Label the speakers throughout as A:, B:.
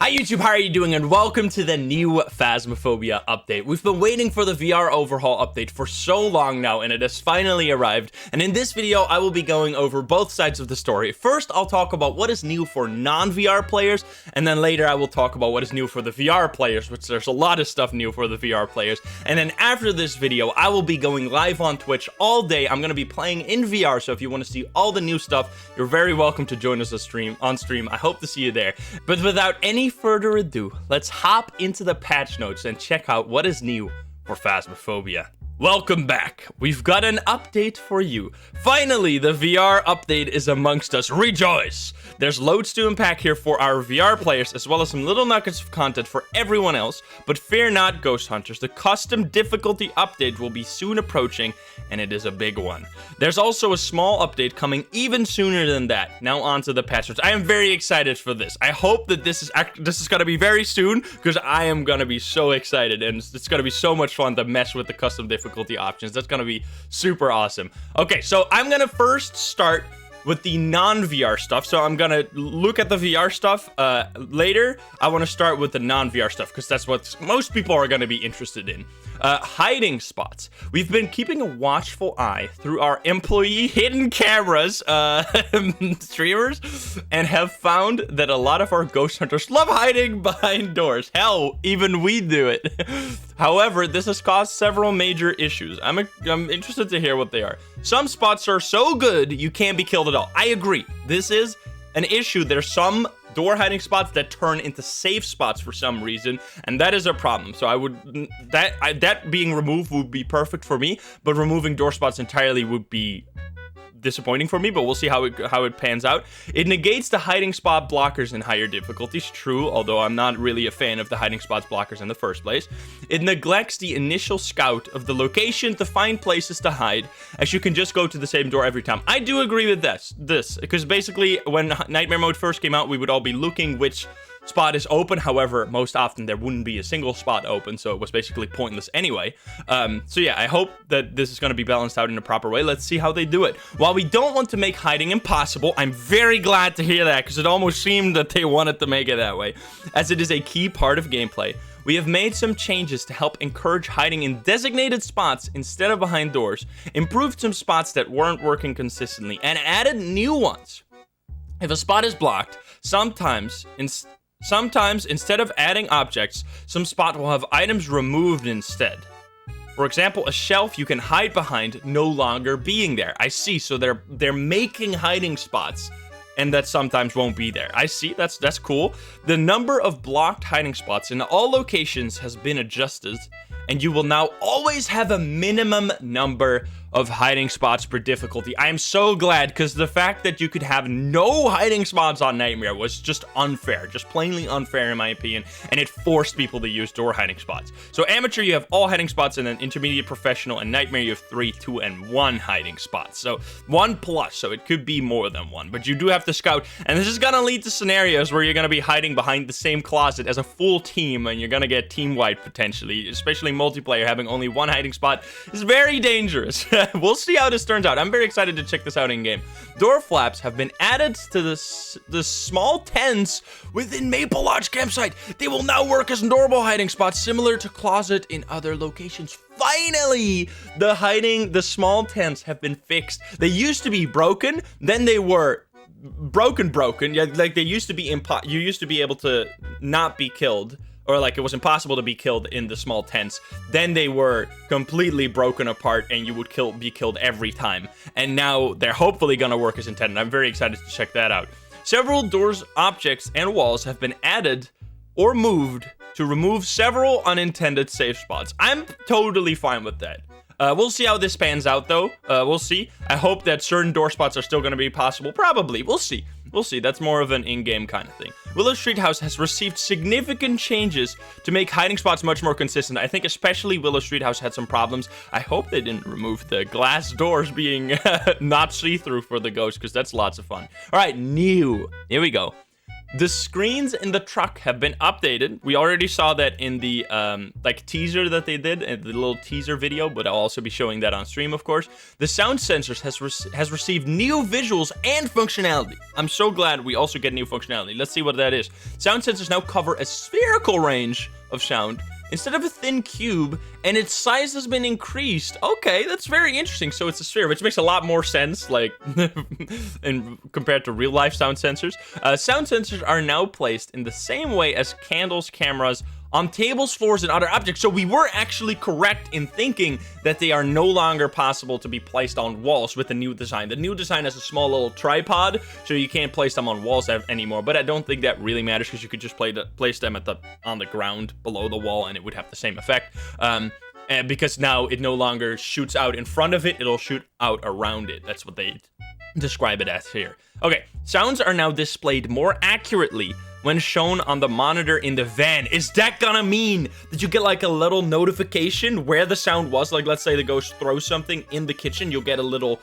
A: Hi YouTube, how are you doing? And welcome to the new Phasmophobia update. We've been waiting for the VR overhaul update for so long now, and it has finally arrived. And in this video, I will be going over both sides of the story. First, I'll talk about what is new for non-VR players, and then later I will talk about what is new for the VR players, which there's a lot of stuff new for the VR players. And then after this video, I will be going live on Twitch all day. I'm going to be playing in VR, so if you want to see all the new stuff, you're very welcome to join us on stream. I hope to see you there. But without any further ado, let's hop into the patch notes and check out what is new for Phasmophobia. Welcome back. We've got an update for you. Finally, the VR update is amongst us. Rejoice! There's loads to unpack here for our VR players, as well as some little nuggets of content for everyone else. But fear not, Ghost Hunters. The custom difficulty update will be soon approaching, and it is a big one. There's also a small update coming even sooner than that. Now on to the patch notes. I am very excited for this. I hope that this is going to be very soon, because I am going to be so excited, and it's going to be so much fun to mess with the custom difficulty options. That's going to be super awesome. Okay, so I'm going to first start with the non-VR stuff. So I'm gonna look at the VR stuff later. I want to start with the non-VR stuff because that's what most people are gonna be interested in. Hiding spots. We've been keeping a watchful eye through our employee hidden cameras, streamers, and have found that a lot of our ghost hunters love hiding behind doors. Hell, even we do it. However, this has caused several major issues. I'm interested to hear what they are. Some spots are so good you can't be killed at all. I agree. This is an issue. There's some door hiding spots that turn into safe spots for some reason, and that is a problem. So that being removed would be perfect for me, but removing door spots entirely would be disappointing for me, but we'll see how it pans out. It negates the hiding spot blockers in higher difficulties, true, although I'm not really a fan of the hiding spots blockers in the first place. It neglects the initial scout of the location to find places to hide, as you can just go to the same door every time. I do agree with this, because basically when Nightmare Mode first came out, we would all be looking which spot is open. However, most often there wouldn't be a single spot open, so it was basically pointless anyway. So yeah, I hope that this is going to be balanced out in a proper way. Let's see how they do it. While we don't want to make hiding impossible, I'm very glad to hear that, because it almost seemed that they wanted to make it that way, as it is a key part of gameplay. We have made some changes to help encourage hiding in designated spots instead of behind doors, improved some spots that weren't working consistently, and added new ones. If a spot is blocked, sometimes instead of adding objects, some spot will have items removed instead. For example, a shelf you can hide behind no longer being there. I see, so they're making hiding spots, and that sometimes won't be there. I see, that's cool. The number of blocked hiding spots in all locations has been adjusted, and you will now always have a minimum number of hiding spots per difficulty. I am so glad, because the fact that you could have no hiding spots on Nightmare was just unfair, just plainly unfair in my opinion, and it forced people to use door hiding spots. So Amateur, you have all hiding spots, and then Intermediate, Professional, and Nightmare, you have 3, 2, and 1 hiding spots. So 1+, so it could be more than 1, but you do have to scout, and this is gonna lead to scenarios where you're gonna be hiding behind the same closet as a full team, and you're gonna get team wiped potentially, especially multiplayer. Having only 1 hiding spot is very dangerous. We'll see how this turns out. I'm very excited to check this out in game. Door flaps have been added to the small tents within Maple Lodge campsite. They will now work as normal hiding spots, similar to closet in other locations. Finally, the small tents have been fixed. They used to be broken, then they were broken. Yeah, like they used to be you used to be able to not be killed, or like it was impossible to be killed in the small tents. Then they were completely broken apart, and you would be killed every time. And now they're hopefully gonna work as intended. I'm very excited to check that out. Several doors, objects, and walls have been added or moved to remove several unintended safe spots. I'm totally fine with that. We'll see how this pans out, though. We'll see. I hope that certain door spots are still going to be possible. Probably. We'll see. We'll see. That's more of an in-game kind of thing. Willow Street House has received significant changes to make hiding spots much more consistent. I think especially Willow Street House had some problems. I hope they didn't remove the glass doors being not see-through for the ghosts, because that's lots of fun. All right, new. Here we go. The screens in the truck have been updated. We already saw that in the like teaser that they did, the little teaser video, but I'll also be showing that on stream, of course. The sound sensors has received new visuals and functionality. I'm so glad we also get new functionality. Let's see what that is. Sound sensors now cover a spherical range of sound instead of a thin cube, and its size has been increased. Okay, that's very interesting. So it's a sphere, which makes a lot more sense, like, compared to real-life sound sensors. Sound sensors are now placed in the same way as candles, cameras, on tables, floors, and other objects. So we were actually correct in thinking that they are no longer possible to be placed on walls with the new design. The new design has a small little tripod, so you can't place them on walls anymore, but I don't think that really matters because you could just place them on the ground below the wall and it would have the same effect. And because now it no longer shoots out in front of it, it'll shoot out around it. That's what they describe it as here. Okay, sounds are now displayed more accurately when shown on the monitor in the van. Is that gonna mean that you get like a little notification where the sound was? Like, let's say the ghost throws something in the kitchen, you'll get a little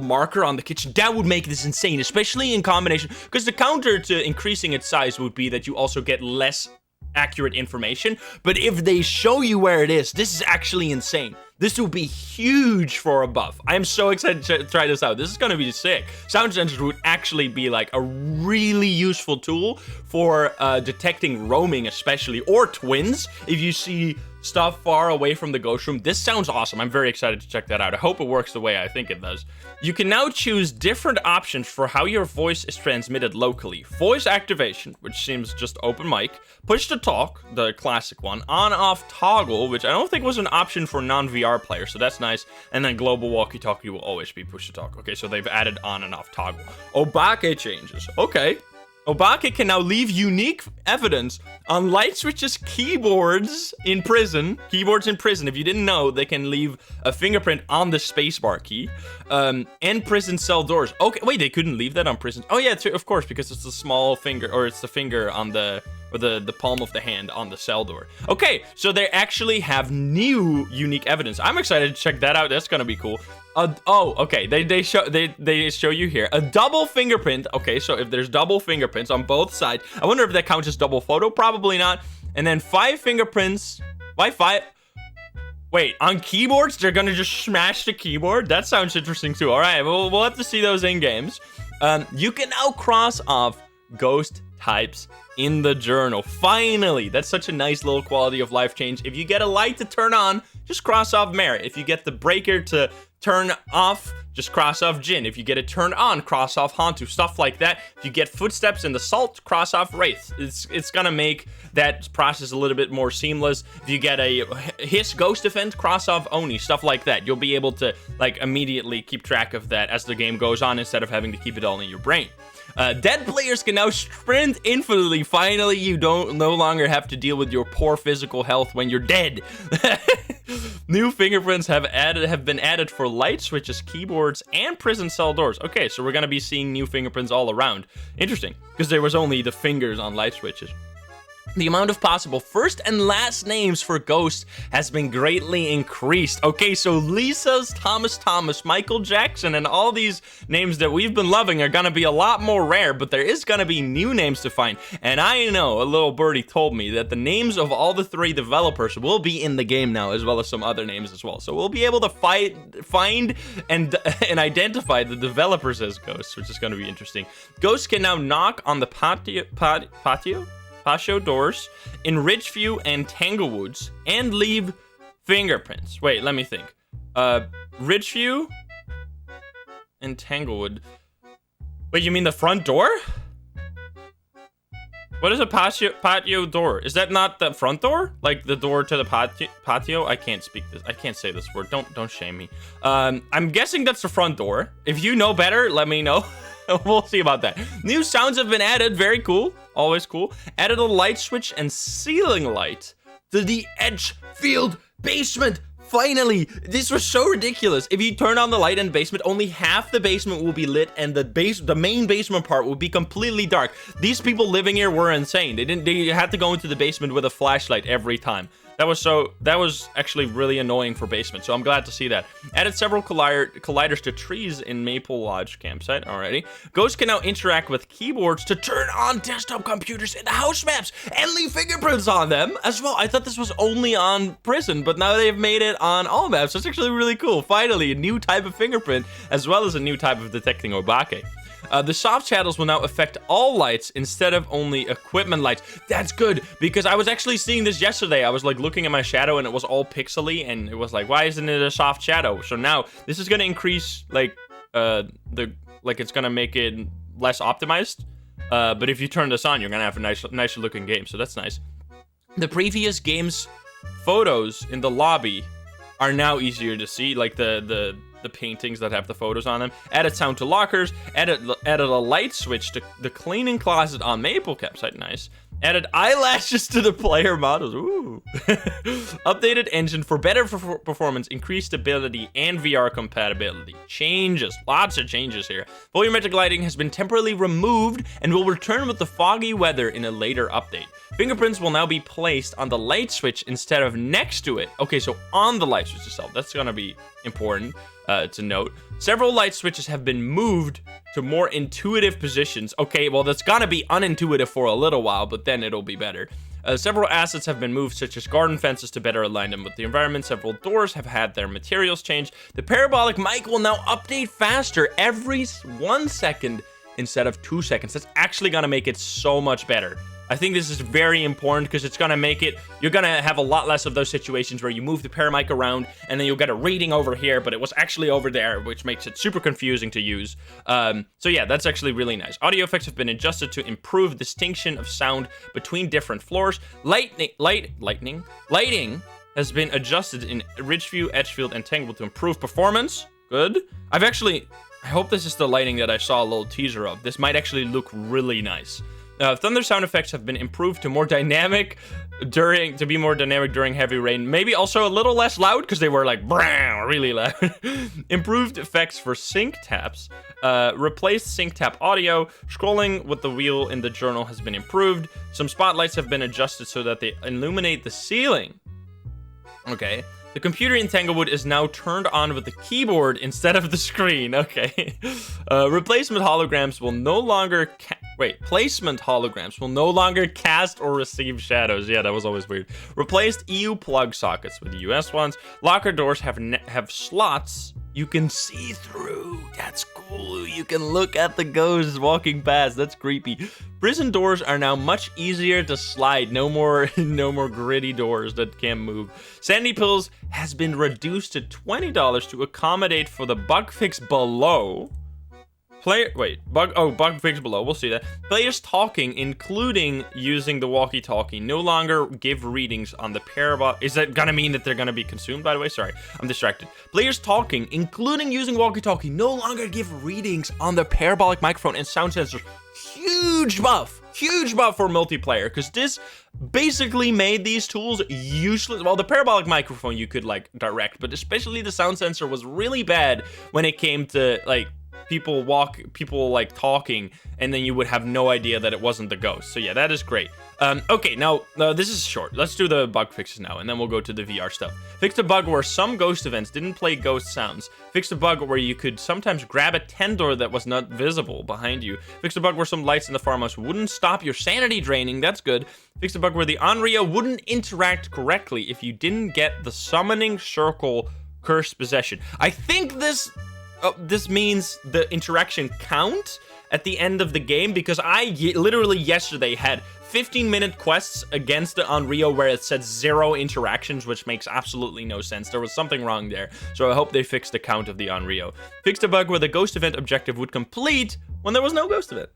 A: marker on the kitchen. That would make this insane, especially in combination, because the counter to increasing its size would be that you also get less accurate information. But if they show you where it is, this is actually insane. This will be huge for a buff. I am so excited to try this out. This is gonna be sick. Sound sensors would actually be like a really useful tool for detecting roaming, especially, or twins. If you see stuff far away from the ghost room, this sounds awesome. I'm very excited to check that out. I hope it works the way I think it does. You can now choose different options for how your voice is transmitted locally. Voice activation, which seems just open mic. Push to talk, the classic one. On-off toggle, which I don't think was an option for non-VR players, so that's nice. And then global walkie-talkie will always be push to talk. Okay, so they've added on and off toggle. Obake changes. Okay. Obake can now leave unique evidence on light switches, keyboards in prison. Keyboards in prison, if you didn't know, they can leave a fingerprint on the spacebar key. And prison cell doors. Okay, wait, they couldn't leave that on prison. Oh yeah, of course, because it's the small finger, or it's the finger on the, or the palm of the hand on the cell door. Okay, so they actually have new unique evidence. I'm excited to check that out. That's gonna be cool. Oh, okay. They show you here a double fingerprint. Okay, so if there's double fingerprints on both sides, I wonder if that counts as double photo. Probably not. And then 5 fingerprints. Why 5? Wait, on keyboards, they're gonna just smash the keyboard? That sounds interesting too. All right, we'll have to see those in games. You can now cross off ghost types in the journal. Finally, that's such a nice little quality of life change. If you get a light to turn on, just cross off Mare. If you get the breaker to turn off, just cross off Jin. If you get it turned on, cross off Hantu. Stuff like that. If you get footsteps in the salt, cross off Wraith. It's gonna make that process a little bit more seamless. If you get a Hiss ghost event, cross off Oni. Stuff like that. You'll be able to like immediately keep track of that as the game goes on instead of having to keep it all in your brain. Dead players can now sprint infinitely. Finally, you no longer have to deal with your poor physical health when you're dead. New fingerprints have been added for light switches, keyboards, and prison cell doors. Okay, so we're gonna be seeing new fingerprints all around. Interesting, because there was only the fingers on light switches. The amount of possible first and last names for ghosts has been greatly increased. Okay, so Lisa's, Thomas, Michael Jackson, and all these names that we've been loving are gonna be a lot more rare, but there is gonna be new names to find. And I know, a little birdie told me that the names of all the 3 developers will be in the game now, as well as some other names as well. So we'll be able to find and identify the developers as ghosts, which is gonna be interesting. Ghosts can now knock on the patio doors in Ridgeview and Tanglewoods and leave fingerprints. Wait, let me think. Ridgeview and Tanglewood. Wait, you mean the front door? What is a patio door? Is that not the front door? Like the door to the patio? I can't speak this. I can't say this word. Don't shame me. I'm guessing that's the front door. If you know better, let me know. We'll see about that. New sounds have been added. Very cool. Always cool. Added a light switch and ceiling light to the Edgefield basement. Finally, this was so ridiculous. If you turn on the light in the basement, only half the basement will be lit, and the main basement part will be completely dark. These people living here were insane. They had to go into the basement with a flashlight every time. That was actually really annoying for basement, so I'm glad to see that. Added several colliders to trees in Maple Lodge campsite already. Ghosts can now interact with keyboards to turn on desktop computers in the house maps and leave fingerprints on them as well. I thought this was only on prison, but now they've made it on all maps. That's actually really cool. Finally, a new type of fingerprint as well as a new type of detecting obake. The soft shadows will now affect all lights instead of only equipment lights. That's good, because I was actually seeing this yesterday. I was like looking at my shadow and it was all pixely, and it was like, why isn't it a soft shadow? So now this is gonna increase like it's gonna make it less optimized. But if you turn this on, you're gonna have a nicer looking game. So that's nice. The previous game's photos in the lobby are now easier to see, like the paintings that have the photos on them. Added sound to lockers. Added a light switch to the cleaning closet on Maple campsite. Nice. Added eyelashes to the player models. Ooh. Updated engine for better performance, increased stability, and VR compatibility. Changes. Lots of changes here. Volumetric lighting has been temporarily removed and will return with the foggy weather in a later update. Fingerprints will now be placed on the light switch instead of next to it. Okay, so on the light switch itself. That's gonna be important to note. Several light switches have been moved to more intuitive positions. Okay, well, that's gonna be unintuitive for a little while, but then it'll be better. Several assets have been moved, such as garden fences, to better align them with the environment. Several doors have had their materials changed. The parabolic mic will now update faster every 1 second instead of 2 seconds. That's actually gonna make it so much better. I think this is very important because it's gonna make it, you're gonna have a lot less of those situations where you move the paramic around and then you'll get a reading over here, but it was actually over there, which makes it super confusing to use. So yeah, that's actually really nice. Audio effects have been adjusted to improve distinction of sound between different floors. Lighting has been adjusted in Ridgeview, Edgefield, and Tanglewood to improve performance. Good. I hope this is the lighting that I saw a little teaser of. This might actually look really nice. Thunder sound effects have been improved to be more dynamic during heavy rain. Maybe also a little less loud because they were like really loud. Improved effects for sync taps. Replaced sync tap audio. Scrolling with the wheel in the journal has been improved. Some spotlights have been adjusted so that they illuminate the ceiling. Okay. The computer in Tanglewood is now turned on with the keyboard instead of the screen. Okay. Placement holograms will no longer cast or receive shadows. Yeah, that was always weird. Replaced EU plug sockets with US ones. Locker doors have slots you can see through. That's cool. You can look at the ghosts walking past. That's creepy. Prison doors are now much easier to slide. No more gritty doors that can't move. Sandy pills has been reduced to $20 to accommodate for the bug fix below. Bug fix below. We'll see that. Players talking, including using the walkie-talkie, no longer give readings on the parabolic. Is that gonna mean that they're gonna be consumed, by the way? Sorry, I'm distracted. Players talking, including using walkie-talkie, no longer give readings on the parabolic microphone and sound sensors. Huge buff for multiplayer, because this basically made these tools useless. Well, the parabolic microphone you could like direct, but especially the sound sensor was really bad when it came to like people like talking, and then you would have no idea that it wasn't the ghost. So yeah, that is great. Okay, now this is short. Let's do the bug fixes now, and then we'll go to the VR stuff. Fixed a bug where some ghost events didn't play ghost sounds. Fixed a bug where you could sometimes grab a tent door that was not visible behind you. Fixed a bug where some lights in the farmhouse wouldn't stop your sanity draining. That's good. Fixed a bug where the Onryo wouldn't interact correctly if you didn't get the summoning circle cursed possession. I think this means the interaction count at the end of the game, because I literally yesterday had 15-minute quests against the Onryo where it said 0 interactions, which makes absolutely no sense. There was something wrong there, so I hope they fixed the count of the Onryo. Fixed a bug where the ghost event objective would complete when there was no ghost event.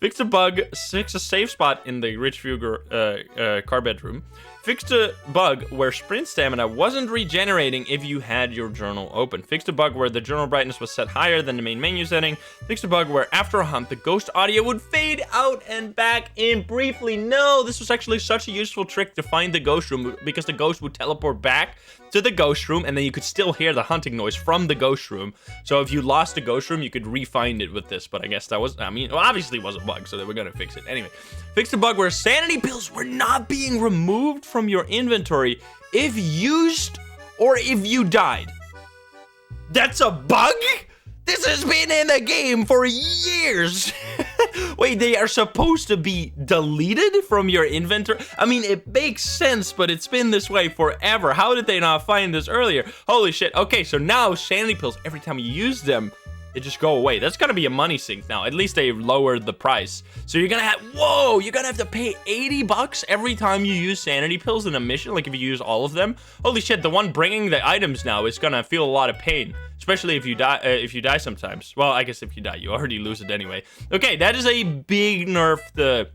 A: Fixed a bug, fixed a safe spot in the Ridgeview car bedroom. Fixed a bug where sprint stamina wasn't regenerating if you had your journal open. Fixed a bug where the journal brightness was set higher than the main menu setting. Fixed a bug where after a hunt, the ghost audio would fade out and back in briefly. No, this was actually such a useful trick to find the ghost room, because the ghost would teleport back to the ghost room, and then you could still hear the hunting noise from the ghost room. So if you lost the ghost room, you could re-find it with with this, but I guess that was, I mean, well, obviously it was a bug, so they were gonna fix it. Anyway, fix the bug where sanity pills were not being removed from your inventory if used or if you died. That's a bug? This has been in the game for years. Wait, they are supposed to be deleted from your inventory? I mean, it makes sense, but it's been this way forever. How did they not find this earlier? Holy shit. Okay, so now sanity pills, every time you use them, they just go away. That's gonna be a money sink now. At least they lowered the price. So you're gonna have, whoa, you're gonna have to pay 80 bucks every time you use sanity pills in a mission, like if you use all of them. Holy shit, the one bringing the items now is gonna feel a lot of pain, especially if you die sometimes. Well, I guess if you die, you already lose it anyway. Okay, that is a big nerf to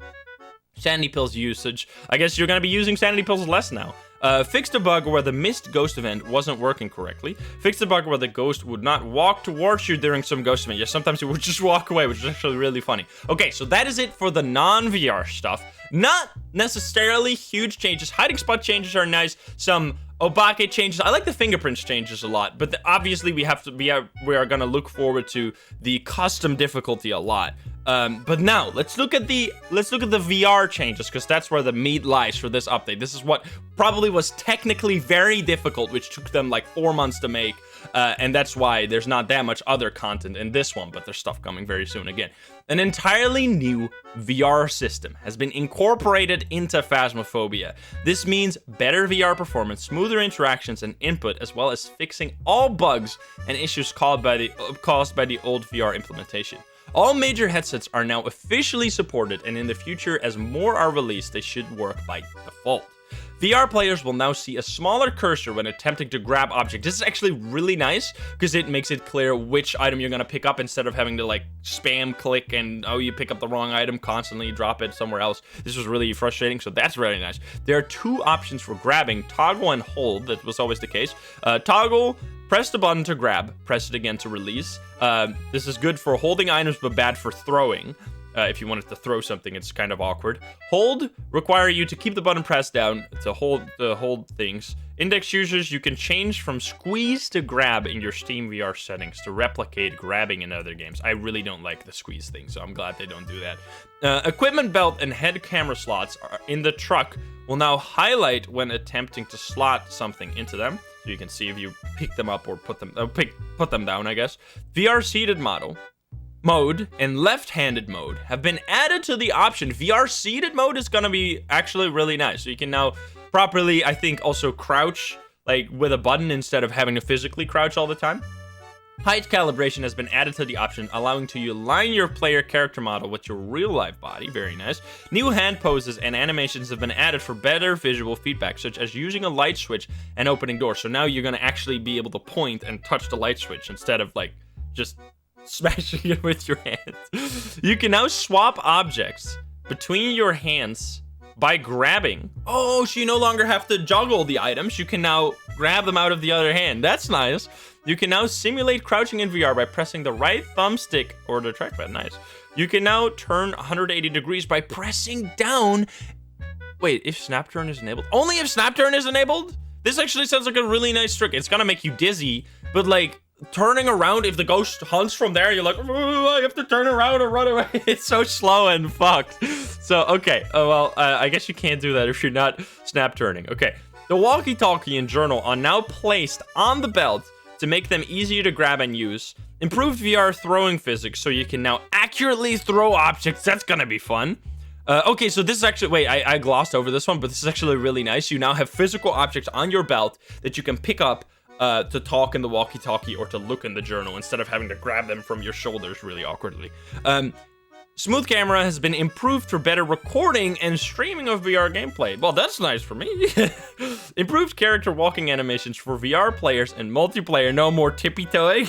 A: sanity pills usage. I guess you're gonna be using sanity pills less now. Fixed a bug where the missed ghost event wasn't working correctly. Fixed a bug where the ghost would not walk towards you during some ghost event. Yeah, sometimes it would just walk away, which is actually really funny. Okay, so that is it for the non-VR stuff. Not necessarily huge changes. Hiding spot changes are nice. Some Obake changes. I like the fingerprints changes a lot, but obviously we are gonna look forward to the custom difficulty a lot. But now let's look at the VR changes, because that's where the meat lies for this update. This is what probably was technically very difficult, which took them like 4 months to make, and that's why there's not that much other content in this one, but there's stuff coming very soon again. An entirely new VR system has been incorporated into Phasmophobia. This means better VR performance, smoother interactions and input, as well as fixing all bugs and issues caused by the old VR implementation. All major headsets are now officially supported, and in the future, as more are released, they should work by default. VR players will now see a smaller cursor when attempting to grab objects. This is actually really nice, because it makes it clear which item you're gonna pick up instead of having to like spam click and, oh, you pick up the wrong item, constantly drop it somewhere else. This was really frustrating, so that's really nice. There are two options for grabbing, toggle and hold. That was always the case. Toggle, press the button to grab, press it again to release. This is good for holding items, but bad for throwing. If you wanted to throw something, it's kind of awkward. Hold require you to keep the button pressed down to hold things. Index users, you can change from squeeze to grab in your Steam VR settings to replicate grabbing in other games. I really don't like the squeeze thing, so I'm glad they don't do that. Equipment belt and head camera slots in the truck will now highlight when attempting to slot something into them, so you can see if you pick them up or put them down, I guess. VR seated mode and left-handed mode have been added to the option. VR seated mode is gonna be actually really nice. So you can now properly, I think, also crouch like with a button instead of having to physically crouch all the time. Height calibration has been added to the option, allowing to you align your player character model with your real-life body. Very nice. New hand poses and animations have been added for better visual feedback, such as using a light switch and opening doors. So now you're gonna actually be able to point and touch the light switch instead of like just smashing it with your hands. You can now swap objects between your hands by grabbing. Oh, so you no longer have to juggle the items. You can now grab them out of the other hand. That's nice. You can now simulate crouching in VR by pressing the right thumbstick or the trackpad. Nice. You can now turn 180 degrees by pressing down. Wait, if snap turn is enabled? Only if snap turn is enabled? This actually sounds like a really nice trick. It's gonna make you dizzy, but like, turning around, if the ghost hunts from there, you're like, oh, I have to turn around and run away. It's so slow and fucked. So, okay. Oh, well, I guess you can't do that if you're not snap turning. Okay. The walkie-talkie and journal are now placed on the belt to make them easier to grab and use. Improved VR throwing physics, so you can now accurately throw objects. That's gonna be fun. Okay, so this is actually, wait, I glossed over this one, but this is actually really nice. You now have physical objects on your belt that you can pick up to talk in the walkie-talkie or to look in the journal instead of having to grab them from your shoulders really awkwardly. Smooth camera has been improved for better recording and streaming of VR gameplay. Well, that's nice for me. Improved character walking animations for VR players and multiplayer. No more tippy-toeing.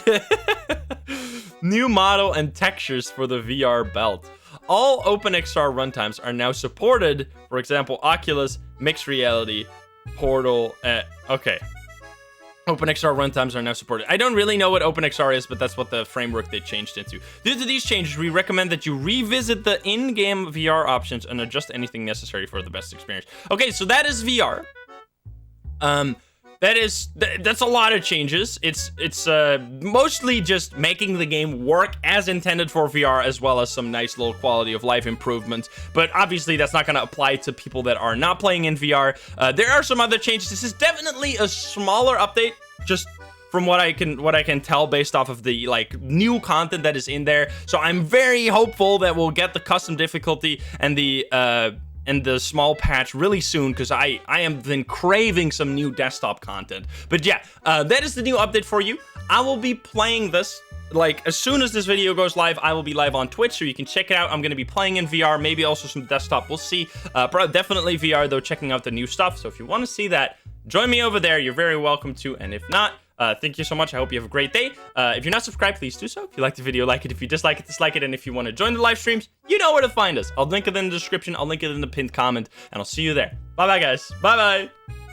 A: New model and textures for the VR belt. All OpenXR runtimes are now supported. For example, Oculus, Mixed Reality, Portal. Okay. OpenXR runtimes are now supported. I don't really know what OpenXR is, but that's what the framework they changed into. Due to these changes, we recommend that you revisit the in-game VR options and adjust anything necessary for the best experience. Okay, so that is VR. That that's a lot of changes. It's mostly just making the game work as intended for VR, as well as some nice little quality of life improvements. But obviously, that's not going to apply to people that are not playing in VR. There are some other changes. This is definitely a smaller update, just from what I can tell based off of the like new content that is in there. So I'm very hopeful that we'll get the custom difficulty and the small patch really soon, because I am been craving some new desktop content. But yeah, that is the new update for you. I will be playing this like as soon as this video goes live. I will be live on Twitch, so you can check it out. I'm going to be playing in VR, maybe also some desktop. We'll see. Definitely VR though, checking out the new stuff. So if you want to see that, join me over there. You're very welcome to. And if not, thank you so much. I hope you have a great day. If you're not subscribed, please do so. If you like the video, like it. If you dislike it, dislike it. And if you want to join the live streams, you know where to find us. I'll link it in the description. I'll link it in the pinned comment, and I'll see you there. Bye-bye, guys. Bye-bye.